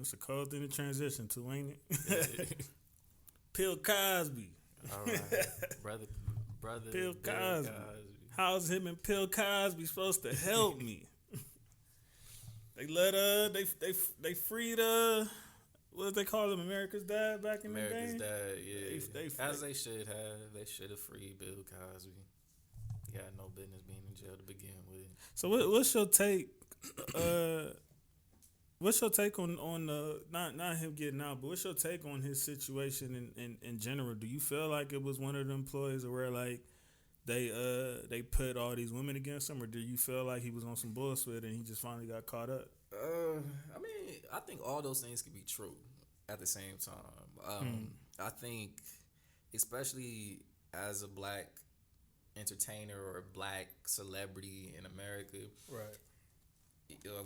It's a cold thing to transition to, ain't it? Bill Cosby. All right, brother. Bill Bill Cosby. How's him and Bill Cosby supposed to help me? They they freed what did they call him? America's Dad back in America's the day. Dad, yeah. They As they should have. They should have freed Bill Cosby. He had no business being in jail to begin with. So what's your take? What's your take on not him getting out, but what's your take on his situation in general? Do you feel like it was one of the employees where like they put all these women against him, or do you feel like he was on some bullshit and he just finally got caught up? I mean, I think all those things can be true at the same time. I think, especially as a black entertainer or a black celebrity in America, right?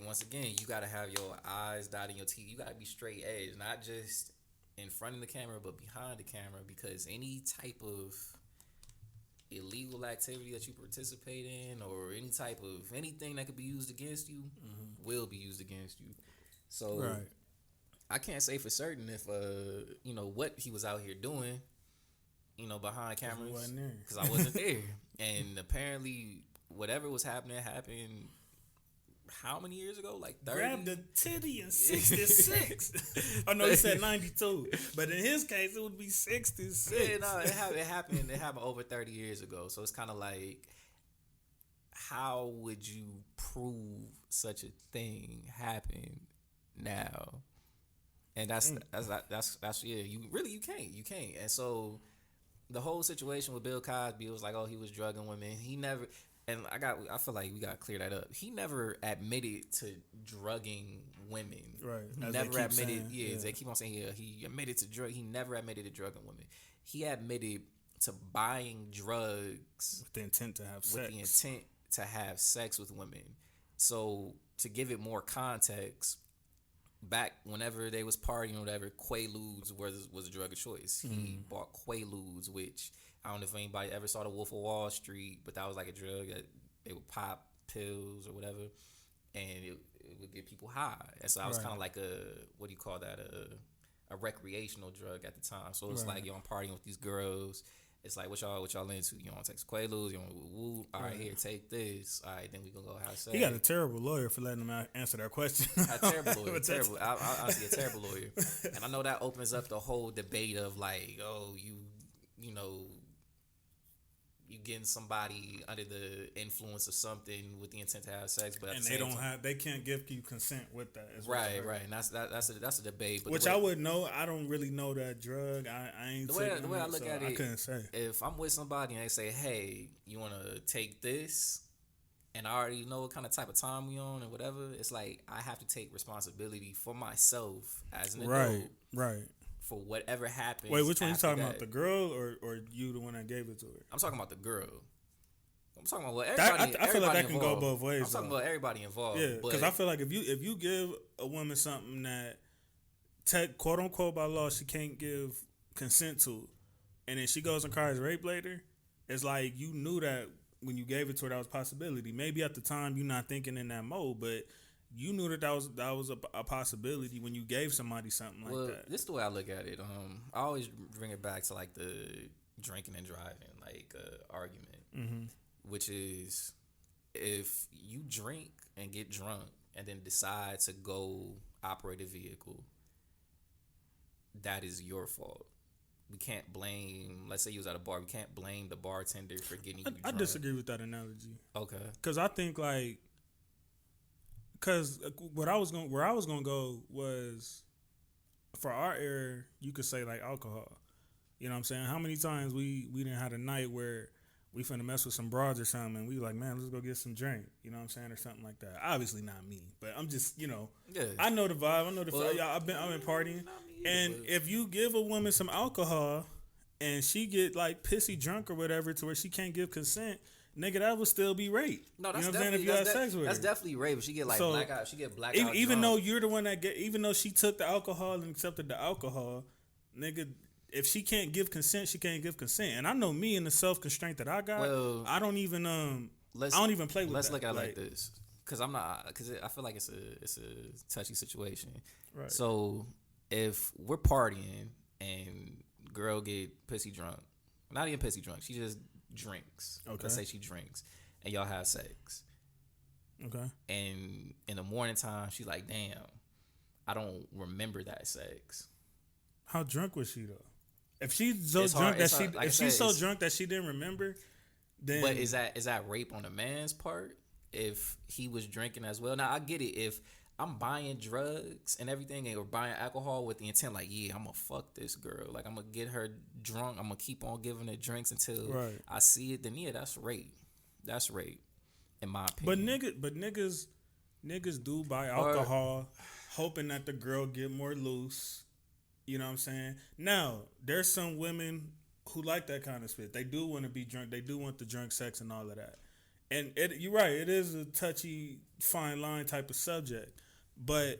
Once again, you gotta have your eyes dotting your T's. You gotta be straight edge, not just in front of the camera, but behind the camera. Because any type of illegal activity that you participate in, or any type of anything that could be used against you, will be used against you. So, right. I can't say for certain if what he was out here doing, behind cameras, because I wasn't there. And apparently, whatever was happening happened. How many years ago? Like 30? Grabbed the titty in 66. Oh, no, he said 92. But in his case, it would be 66. Yeah, no, it happened. It happened over 30 years ago. So it's kind of like, how would you prove such a thing happened now? And that's you can't. And so the whole situation with Bill Cosby, it was like, oh, he was drugging women. He never. And I feel like we gotta clear that up. He never admitted to drugging women. Right. He never admitted. They keep on saying he admitted to drug. He never admitted to drugging women. He admitted to buying drugs with the intent to have sex. With the intent to have sex with women. So to give it more context, back whenever they was partying or whatever, Quaaludes was a drug of choice. He bought Quaaludes, which I don't know if anybody ever saw The Wolf of Wall Street, but that was like a drug that they would pop pills or whatever, and it would get people high. And so I was kind of like a recreational drug at the time. So it's like, I'm partying with these girls. It's like, what y'all into? You want to take some Quaaludes? You want woo? All right, here, take this. All right, then we gonna go have sex. He got a terrible lawyer for letting him answer that question. A terrible lawyer, terrible. I see a terrible lawyer, and I know that opens up the whole debate of like, oh, you getting somebody under the influence of something with the intent to have sex, but they can't give you consent with that. Right, and that's a debate. But which I would know. I don't really know that drug. I ain't. The way I look at it, I couldn't say. If I'm with somebody and they say, "Hey, you want to take this?" and I already know what kind of type of time we on and whatever, it's like I have to take responsibility for myself as an adult. Right. For whatever happens. Wait, which one you talking about? The girl or you, the one that gave it to her? I'm talking about the girl. I'm talking about everybody. I feel like that involved. can go both ways. I'm talking about everybody involved. Yeah, because I feel like if you give a woman something that, quote unquote by law, she can't give consent to, and then she goes and cries rape later, it's like you knew that when you gave it to her, that was a possibility. Maybe at the time you're not thinking in that mode, but you knew that was a possibility when you gave somebody something like that. This is the way I look at it. I always bring it back to like the drinking and driving argument, which is if you drink and get drunk and then decide to go operate a vehicle, that is your fault. We can't blame. Let's say you was at a bar. We can't blame the bartender for getting you drunk. I disagree with that analogy. Okay. Because I think where I was gonna go was, for our era, you could say like alcohol. You know what I'm saying? How many times we didn't have a night where we finna mess with some broads or something and we like, man, let's go get some drink. You know what I'm saying? Or something like that. Obviously not me, but I'm just, I know the vibe. I know the vibe. I've been partying. And if you give a woman some alcohol and she get like pissy drunk or whatever to where she can't give consent, nigga, that would still be rape. No, that's definitely, that's definitely rape. She get like blackout. She get blackout. Even though you're the one even though she took the alcohol and accepted the alcohol, nigga, if she can't give consent, she can't give consent. And I know me and the self constraint that I got. Well, I don't even play with. Let's look at it like this, because I'm not, because I feel like it's a touchy situation. Right. So if we're partying and girl get pissy drunk, not even pissy drunk, she just drinks. Okay. Let's say she drinks, and y'all have sex. Okay. And in the morning time, she's like, "Damn, I don't remember that sex." How drunk was she though? If she's so It's drunk hard- that it's she, hard- like I if said, she's so it's- drunk that she didn't remember, then But is that rape on the man's part if he was drinking as well? Now I get it if I'm buying drugs and everything or buying alcohol with the intent like, yeah, I'm gonna fuck this girl, like I'm gonna get her drunk, I'm gonna keep on giving her drinks until Right. I see it, then yeah, that's rape. That's rape, in my opinion. But niggas do buy alcohol, hoping that the girl get more loose. You know what I'm saying? Now there's some women who like that kind of shit. They do want to be drunk. They do want the drunk sex and all of that. And you're right. It is a touchy, fine line type of subject. But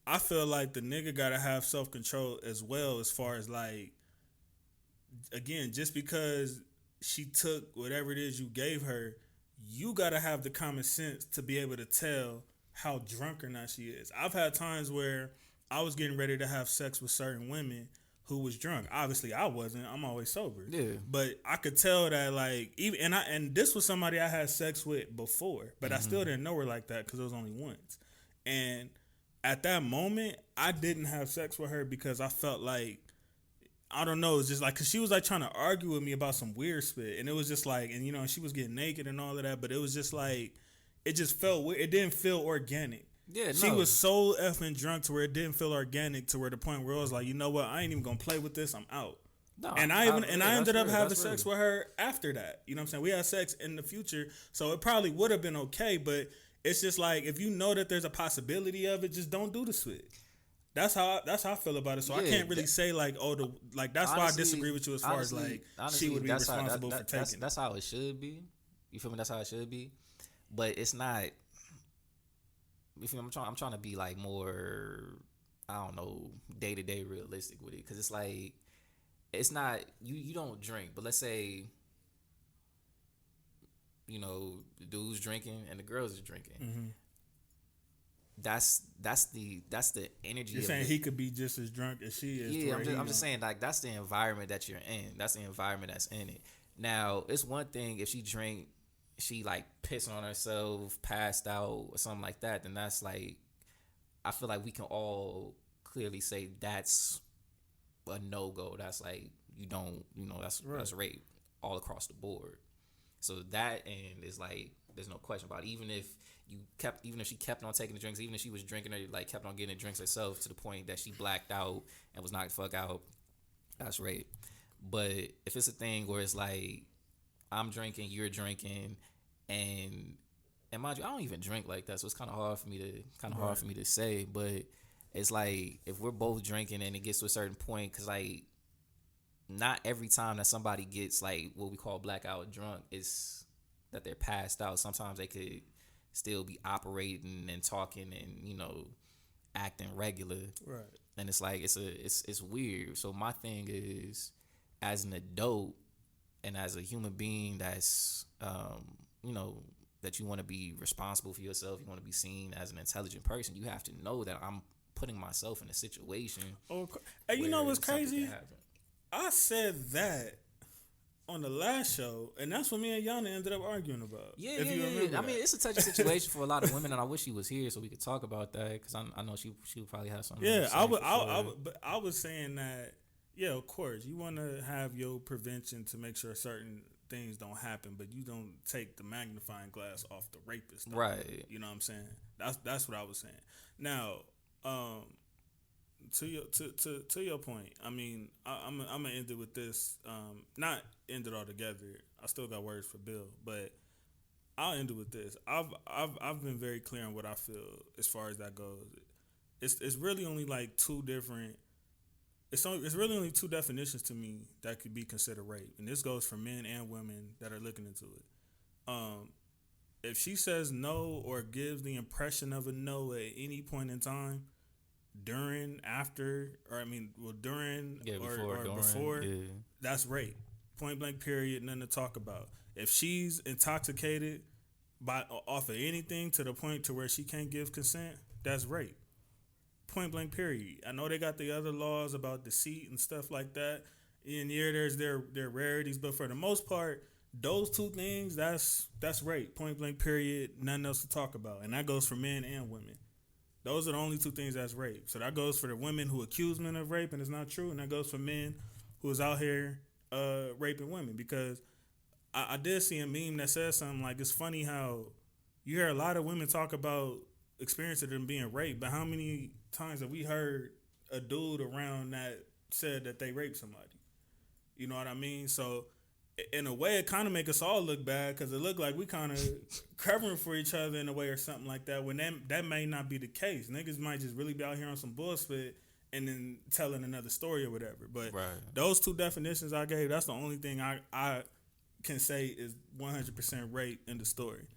I feel like the nigga gotta have self control as well, as far as like, again, just because she took whatever it is you gave her, you gotta have the common sense to be able to tell how drunk or not she is. I've had times where I was getting ready to have sex with certain women who was drunk. Obviously, I wasn't. I'm always sober. Yeah. But I could tell that, like, even and this was somebody I had sex with before, but I still didn't know her like that because it was only once. And at that moment, I didn't have sex with her because I felt like, I don't know, it's just like, because she was like trying to argue with me about some weird shit, and it was just like, and you know, she was getting naked and all of that, but it was just like, it just felt weird. It didn't feel organic. Yeah, She no. was so effing drunk to where it didn't feel organic, to where the point where I was like, you know what, I ain't even gonna play with this. I'm out. No, And I ended up having sex with. with her after that. You know what I'm saying? We had sex in the future, so it probably would have been okay. But it's just like, if you know that there's a possibility of it, just don't do the shit. That's how I feel about it. So I Yeah, can't really say like, that's why I Honestly- disagree with you as far as like, honestly, she would be that's how- responsible for taking. That's how it should be. You feel me? That's how it should be. But it's not. You feel me? I'm trying to be like more, I don't know, day to day realistic with it, because it's like, it's not, you don't drink, but let's say, you know, the dude's drinking and the girls is drinking. Mm-hmm. That's the energy. You're saying he could be just as drunk as she is. Yeah, I'm just saying, like, that's the environment that you're in. That's the environment that's in it. Now, it's one thing if she drink, she like pissed on herself, passed out, or something like that. Then that's like, I feel like we can all clearly say that's a no go. That's like, you don't, that's rape all across the board. So that end is like, there's no question about it. Even if she kept on taking the drinks, even if she was drinking or like kept on getting the drinks herself to the point that she blacked out and was knocked the fuck out, that's rape. But if it's a thing where it's like, I'm drinking, you're drinking, and mind you, I don't even drink like that, so it's kind of hard for me to say. But it's like, if we're both drinking and it gets to a certain point, because like, not every time that somebody gets like what we call blackout drunk is that they're passed out. Sometimes they could still be operating and talking and acting regular. Right. And it's like it's weird. So my thing is, as an adult and as a human being that's that you want to be responsible for yourself, you want to be seen as an intelligent person, you have to know that I'm putting myself in a situation. Oh, and you know what's crazy? I said that on the last show, and that's what me and Yana ended up arguing about. Yeah. I mean, it's a touchy situation for a lot of women, and I wish she was here so we could talk about that, because I know she would probably have something. Yeah, I was saying that. Yeah, of course, you want to have your prevention to make sure certain things don't happen, but you don't take the magnifying glass off the rapist. Right. You know what I'm saying? That's what I was saying. Now, to your point, I mean, I'm gonna end it with this. Not end it all together. I still got words for Bill, but I'll end it with this. I've been very clear on what I feel as far as that goes. It's really only like two different. It's really only two definitions to me that could be considered rape, and this goes for men and women that are looking into it. If she says no or gives the impression of a no at any point in time, during, after, or during, before, yeah, that's rape. Point blank, period, nothing to talk about. If she's intoxicated, by off of anything to the point to where she can't give consent, that's rape. Point blank. Period. I know they got the other laws about deceit and stuff like that. And yeah, there's their rarities, but for the most part, those two things, that's rape. Point blank. Period. Nothing else to talk about, and that goes for men and women. Those are the only two things that's rape. So that goes for the women who accuse men of rape and it's not true, and that goes for men who is out here raping women. Because I did see a meme that says something like, it's funny how you hear a lot of women talk about experience of them being raped, but how many times have we heard a dude around that said that they raped somebody? You know what I mean? So in a way, it kind of make us all look bad because it look like we kind of covering for each other in a way or something like that. When that may not be the case, niggas might just really be out here on some bullshit and then telling another story or whatever. But those two definitions I gave, that's the only thing I can say is 100% rape in the story.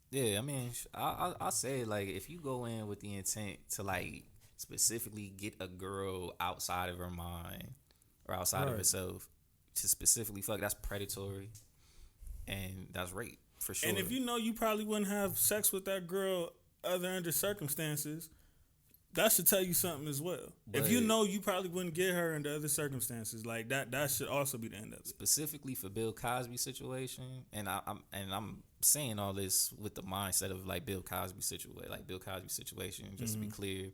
Yeah, I mean, I say, like, if you go in with the intent to, like, specifically get a girl outside of her mind or outside of herself to specifically fuck, that's predatory and that's rape for sure. And if you know you probably wouldn't have sex with that girl other under circumstances, that should tell you something as well. But if you know you probably wouldn't get her under other circumstances, like that should also be the end of it. Specifically for Bill Cosby situation, and I'm saying all this with the mindset of like Bill Cosby situation, just to be clear.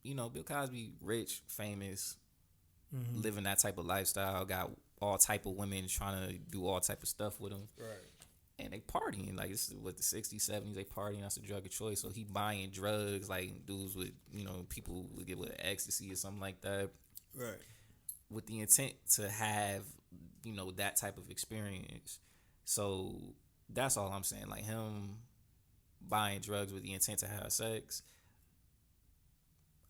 You know, Bill Cosby, rich, famous, living that type of lifestyle, got all type of women trying to do all type of stuff with him. Right. And they partying, like, this is what, the 60s, 70s, they partying, that's a drug of choice. So he buying drugs, like dudes with, you know, people would get with ecstasy or something like that. Right. With the intent to have, you know, that type of experience. So that's all I'm saying. Like, him buying drugs with the intent to have sex,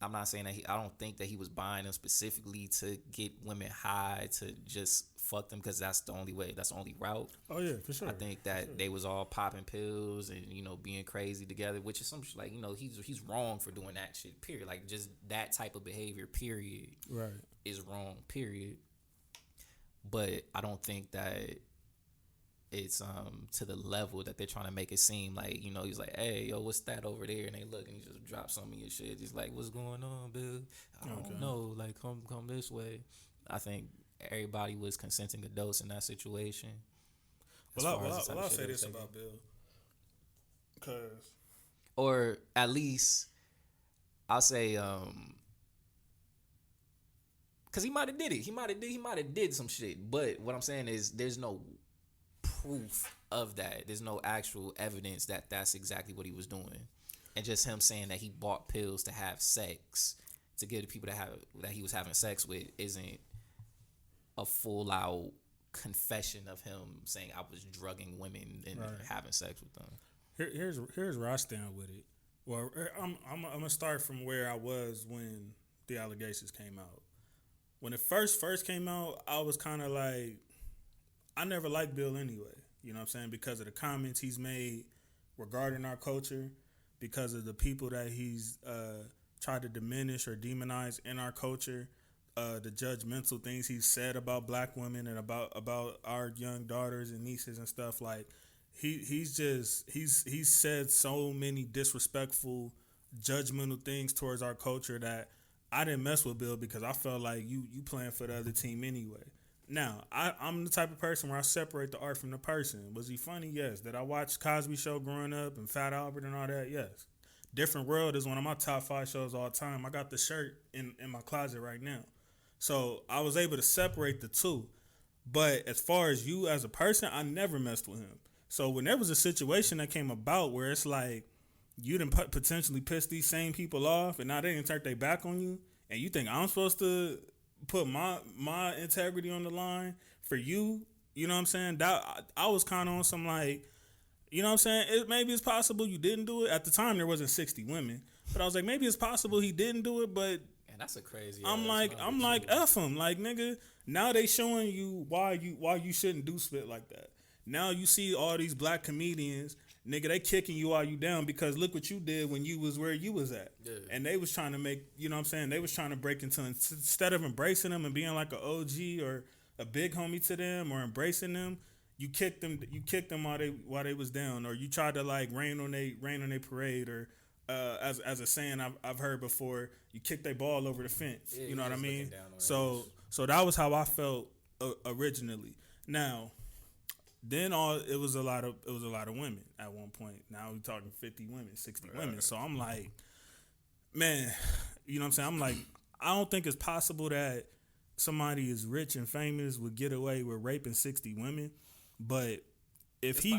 I'm not saying that I don't think that he was buying them specifically to get women high to just fuck them, because that's the only way, that's the only route. Oh yeah, for sure. I think that they was all popping pills and, you know, being crazy together, which is some like, you know, he's wrong for doing that shit, period. Like, just that type of behavior, period, is wrong, period. But I don't think that it's to the level that they're trying to make it seem like, you know, he's like, hey, yo, what's that over there? And they look and he just drops some of your shit. He's like, what's going on, Bill? I don't know. Like, come this way. I think everybody was consenting adults in that situation. Well, I'll say this about Bill. Or at least I'll say, because he might have did it. He might have did some shit. But what I'm saying is there's no proof of that. There's no actual evidence that that's exactly what he was doing. And just him saying that he bought pills to have sex, to give the people that he was having sex with, isn't a full out confession of him saying I was drugging women and having sex with them. Here's where I stand with it. Well, I'm gonna start from where I was when the allegations came out. When it first came out, I was kind of like, I never liked Bill anyway. You know what I'm saying? Because of the comments he's made regarding our culture, because of the people that he's tried to diminish or demonize in our culture, the judgmental things he's said about black women and about our young daughters and nieces and stuff. Like, he's said so many disrespectful, judgmental things towards our culture that I didn't mess with Bill, because I felt like you playing for the other team anyway. Now, I'm the type of person where I separate the art from the person. Was he funny? Yes. Did I watch Cosby Show growing up and Fat Albert and all that? Yes. Different World is one of my top 5 shows all time. I got the shirt in my closet right now. So I was able to separate the two. But as far as you as a person, I never messed with him. So when there was a situation that came about where it's like you done potentially piss these same people off and now they didn't turn their back on you, and you think I'm supposed to put my integrity on the line for you, you know what I'm saying? That I was kind of on some like, you know what I'm saying? Maybe it's possible you didn't do it. At the time, there wasn't 60 women, but I was like, maybe it's possible he didn't do it. But and that's a crazy. I'm like F him, like, nigga. Now they showing you why you shouldn't do spit like that. Now you see all these black comedians, nigga, they kicking you while you down because look what you did when you was where you was at. Yeah. And they was trying to make, you know what I'm saying, they was trying to break into, instead of embracing them and being like an OG or a big homie to them or embracing them, you kicked them while they was down, or you tried to like rain on they parade, or as a saying I've heard before, you kicked their ball over the fence. Yeah, you know what I mean? So So that was how I felt originally. Now, then it was a lot of women at one point. Now we're talking 50 women, 60 women. So I'm like, man, you know what I'm saying? I'm like, I don't think it's possible that somebody as rich and famous would get away with raping 60 women, but if he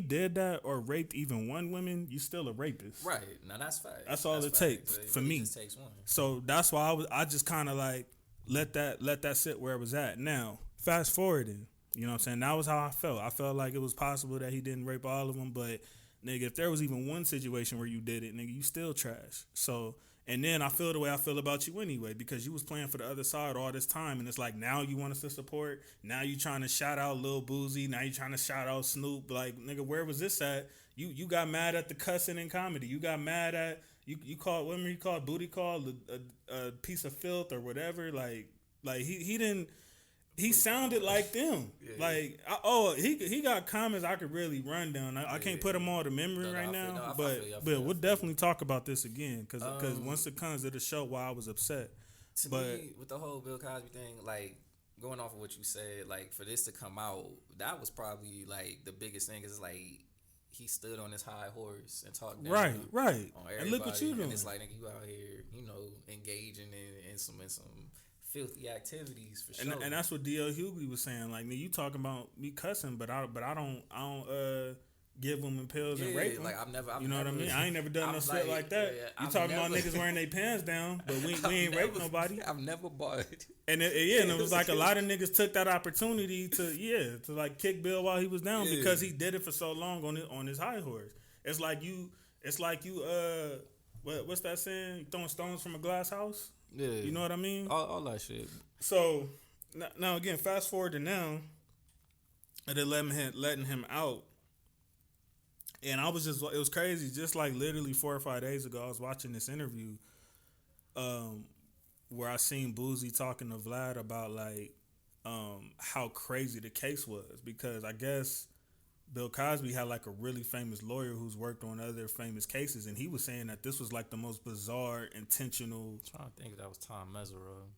did that or raped even one woman, you still a rapist. Right. Now that's fact. That's all it takes for me. Just takes one. So that's why I just kind of like let that sit where it was at. Now, fast forwarding, you know what I'm saying? That was how I felt. I felt like it was possible that he didn't rape all of them, but nigga, if there was even one situation where you did it, nigga, you still trash. So, and then I feel the way I feel about you anyway, because you was playing for the other side all this time, and it's like now you want us to support. Now you trying to shout out Lil Boozy. Now you trying to shout out Snoop. Like, nigga, where was this at? You got mad at the cussing in comedy. You got mad at you called women. You called booty call a piece of filth or whatever. Like he didn't. He sounded like them. Yeah, like he got comments I could really run down. I can't put them all to memory right now, but we'll definitely talk about this again because once it comes to the show, why I was upset. To me, with the whole Bill Cosby thing, like going off of what you said, like for this to come out, that was probably like the biggest thing. Is like he stood on his high horse and talked down right. On everybody, and look what you doing. And it's like, nigga, you out here, engaging in some filthy activities for sure. And that's what D.L. Hughley was saying. Like, you talking about me cussing, but I don't give women pills and rape them. Like I've you know never, what I mean? I ain't never done no shit like that. Yeah, you talking about niggas wearing their pants down, but we ain't raped nobody. I've never bought it. And it was like a lot of niggas took that opportunity to like kick Bill while he was down because he did it for so long on his high horse. It's like you what's that saying? You throwing stones from a glass house? Yeah. You know what I mean? All that shit. So now again, fast forward to now, and then letting him out. And it was crazy. Just like literally 4 or 5 days ago, I was watching this interview where I seen Boozy talking to Vlad about like how crazy the case was, because I guess Bill Cosby had like a really famous lawyer who's worked on other famous cases, and he was saying that this was like the most bizarre, intentional. I'm trying to think if that was Tom Mesereau.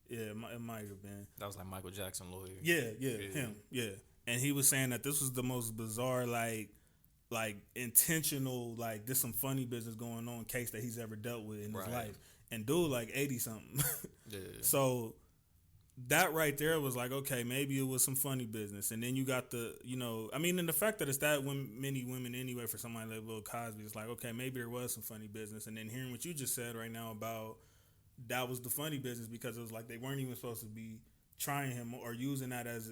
Yeah, it might have been. That was like Michael Jackson lawyer. Yeah, him. Yeah, and he was saying that this was the most bizarre, like intentional, like there's some funny business going on case that he's ever dealt with in his life. And dude, like 80 something. Yeah. So that right there was like, okay, maybe it was some funny business. And then you got and the fact that it's that many women anyway for somebody like Bill Cosby, it's like, okay, maybe there was some funny business. And then hearing what you just said right now about that was the funny business, because it was like they weren't even supposed to be trying him or using that as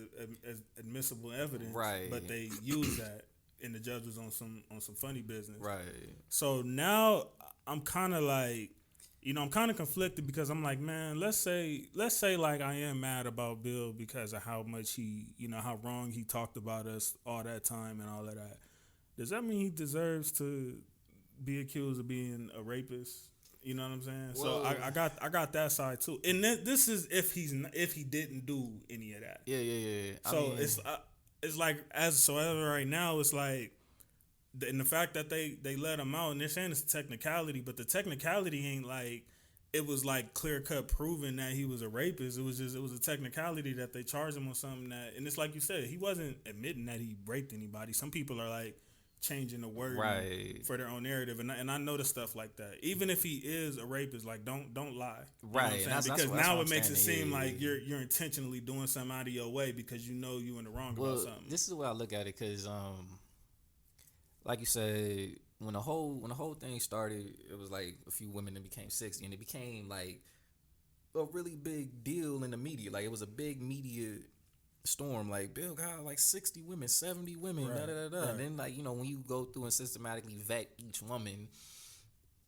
admissible evidence. Right. But they used that, and the judge was on some funny business. Right. So now I'm kind of like, I'm kind of conflicted, because I'm like, man, let's say like I am mad about Bill because of how much he, how wrong he talked about us all that time and all of that. Does that mean he deserves to be accused of being a rapist? You know what I'm saying? Well, so I got that side too. And this is if he didn't do any of that. Yeah. So it's like as of right now, it's like, and the fact that they let him out, and they're saying it's a technicality, but the technicality ain't like it was like clear cut proving that he was a rapist. It was a technicality that they charged him on something that, and it's like you said, he wasn't admitting that he raped anybody. Some people are like changing the word for their own narrative, and I notice stuff like that. Even if he is a rapist, like don't lie, right? Because now it makes it seem like you're intentionally doing something out of your way because you know you in the wrong about something. This is the way I look at it, because like you said, when the whole thing started, it was like a few women that became 60, and it became like a really big deal in the media. Like it was a big media storm. Like Bill got like 60 women, 70 women, right. Right. And then like when you go through and systematically vet each woman,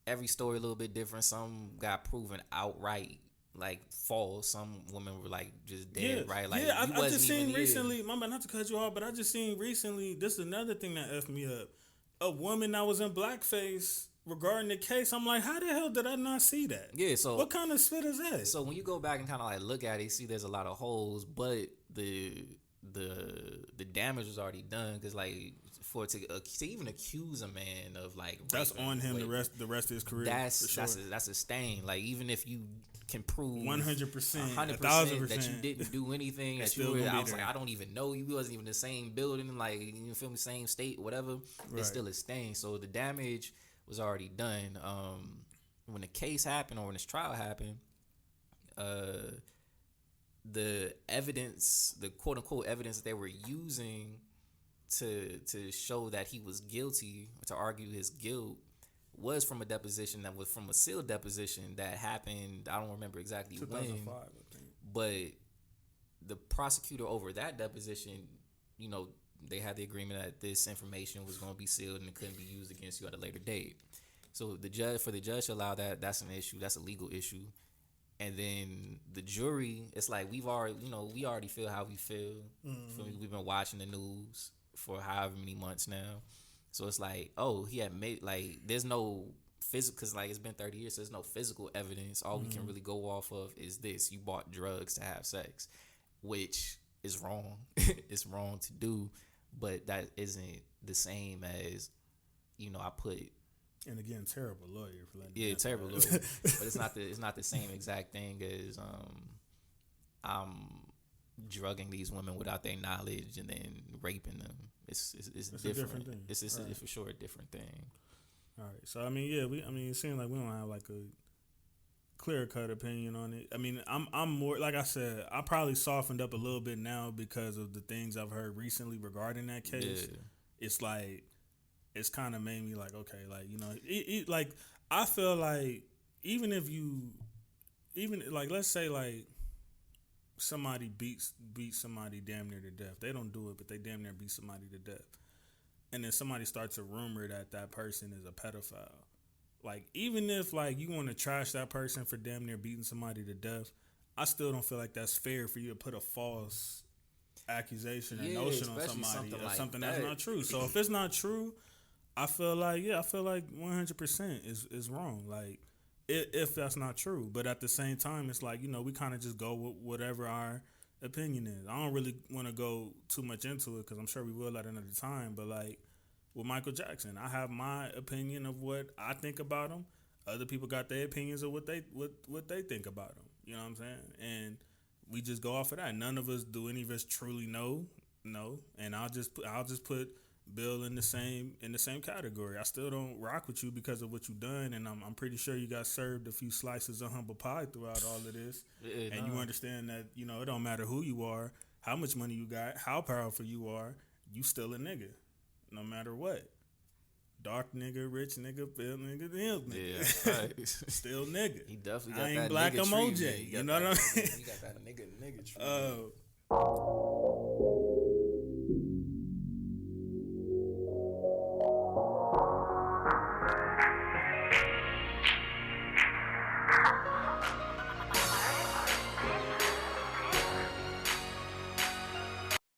every story a little bit different. Some got proven outright like false. Some women were like just dead, right? Like I just seen recently. My bad, not to cut you off, but I just seen recently. This is another thing that effed me up. A woman that was in blackface regarding the case. I'm like, how the hell did I not see that? Yeah. So what kind of spit is that? So when you go back and kind of like look at it, you see there's a lot of holes, but the the damage was already done, because like for it to even accuse a man of like that's raping, on him wait, the rest of his career. that's for sure. that's a stain. Like even if you can prove 100%, 100% that you didn't do anything, that you were, I was like, I don't even know you, wasn't even in the same building, like, you feel me, same state, whatever, it's still a stain. So the damage was already done. When the case happened, or when this trial happened, the evidence, the quote unquote evidence that they were using to show that he was guilty, to argue his guilt, was from a deposition that was from a sealed deposition that happened. I don't remember exactly 2005, when, I think. but the prosecutor over that deposition, they had the agreement that this information was going to be sealed and it couldn't be used against you at a later date. So the judge to allow that, that's an issue. That's a legal issue. And then the jury, it's like we already feel how we feel. Mm-hmm. We've been watching the news for however many months now. So it's like, oh, he had made, like, there's no physical, because like it's been 30 years, so there's no physical evidence. All we can really go off of is this: you bought drugs to have sex, which is wrong. It's wrong to do, but that isn't the same as, I put. And again, terrible lawyer for letting. Yeah, terrible lawyer, but it's not the same exact thing as I'm drugging these women without their knowledge and then raping them. It's different. A different thing. It's for sure a different thing. All right. So I mean, it seems like we don't have like a clear cut opinion on it. I mean, I'm more, like I said, I probably softened up a little bit now because of the things I've heard recently regarding that case. Yeah. It's like, it's kind of made me like, okay, like, like I feel like even like, let's say like somebody beats somebody damn near to death. They don't do it, but they damn near beat somebody to death. And then somebody starts a rumor that person is a pedophile. Like, even if like you want to trash that person for damn near beating somebody to death, I still don't feel like that's fair for you to put a false accusation or notion on somebody or something that's not true. So if it's not true, I feel like 100% is wrong. Like, if that's not true. But at the same time, it's like, we kind of just go with whatever our opinion is. I don't really want to go too much into it because I'm sure we will at another time. But like with Michael Jackson, I have my opinion of what I think about him. Other people got their opinions of what they think about him. You know what I'm saying? And we just go off of that. None of us do any of us truly know. And I'll just put Bill in the same category. I still don't rock with you because of what you've done, and I'm pretty sure you got served a few slices of humble pie throughout all of this. And you understand that it don't matter who you are, how much money you got, how powerful you are, you still a nigga, no matter what. Dark nigga, rich nigga, pale nigga, ill nigga. Yeah, right. Still nigga. He definitely got I ain't that black, nigga I'm tree, OJ. man. You know what I mean? He got that nigga tree.